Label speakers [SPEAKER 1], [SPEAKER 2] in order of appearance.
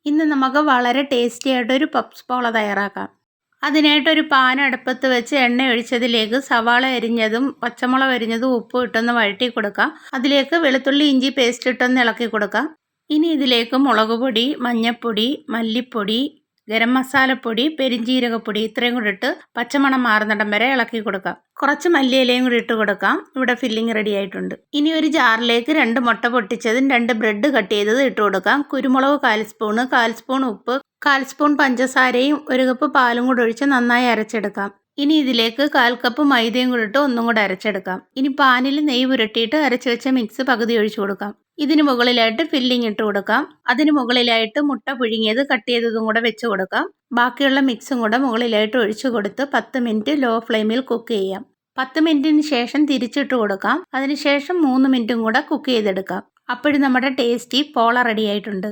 [SPEAKER 1] ഇന്ന് നമുക്ക് വളരെ ടേസ്റ്റി ആയിട്ടൊരു പപ്സ് പോള തയ്യാറാക്കാം. അതിനായിട്ടൊരു പാൻ അടുപ്പത്ത് വെച്ച് എണ്ണ ഒഴിച്ചതിലേക്ക് സവാള അരിഞ്ഞതും പച്ചമുളക് അരിഞ്ഞതും ഉപ്പും ഇട്ടൊന്ന് വഴറ്റി കൊടുക്കാം. അതിലേക്ക് വെളുത്തുള്ളി ഇഞ്ചി പേസ്റ്റ് ഇട്ടൊന്ന് ഇളക്കി കൊടുക്കാം. ഇനി ഇതിലേക്ക് മുളക് പൊടി, മഞ്ഞൾപ്പൊടി, മല്ലിപ്പൊടി, ഗരം മസാലപ്പൊടി, പെരിഞ്ജീരകപ്പൊടി ഇത്രയും കൂടി ഇട്ട് പച്ചമണം മാറുന്നിടം വരെ ഇളക്കി കൊടുക്കാം. കുറച്ച് മല്ലിയിലയും കൂടി ഇട്ട് കൊടുക്കാം. ഇവിടെ ഫില്ലിങ് റെഡി ആയിട്ടുണ്ട്. ഇനി ഒരു ജാറിലേക്ക് 2 മുട്ട പൊട്ടിച്ചതും 2 ബ്രെഡ് കട്ട് ചെയ്തത് ഇട്ട് കൊടുക്കാം. കുരുമുളക് 1/4 സ്പൂണ്, 1/4 സ്പൂൺ ഉപ്പ്, 1/4 സ്പൂൺ പഞ്ചസാരയും 1 കപ്പ് പാലും കൂടി ഒഴിച്ച് നന്നായി അരച്ചെടുക്കാം. ഇനി ഇതിലേക്ക് 1/4 കപ്പ് മൈദയും കൂടി ഇട്ട് ഒന്നും കൂടെ അരച്ചെടുക്കാം. ഇനി പാനിൽ നെയ്യ് പുരട്ടിയിട്ട് അരച്ച് വെച്ച മിക്സ് പകുതി ഒഴിച്ചു കൊടുക്കാം. ഇതിന് മുകളിലായിട്ട് ഫില്ലിംഗ് ഇട്ട് കൊടുക്കാം. അതിന് മുകളിലായിട്ട് മുട്ട പുഴുങ്ങിയത് കട്ട് ചെയ്തതും കൂടെ വെച്ച് കൊടുക്കാം. ബാക്കിയുള്ള മിക്സും കൂടെ മുകളിലായിട്ട് ഒഴിച്ചു കൊടുത്ത് 10 മിനിറ്റ് ലോ ഫ്ലെയിമിൽ കുക്ക് ചെയ്യാം. 10 മിനിറ്റിന് ശേഷം തിരിച്ചിട്ട് കൊടുക്കാം. അതിനുശേഷം 3 മിനിറ്റും കൂടെ കുക്ക് ചെയ്തെടുക്കാം. അപ്പോഴും നമ്മുടെ ടേസ്റ്റി പോള റെഡി ആയിട്ടുണ്ട്.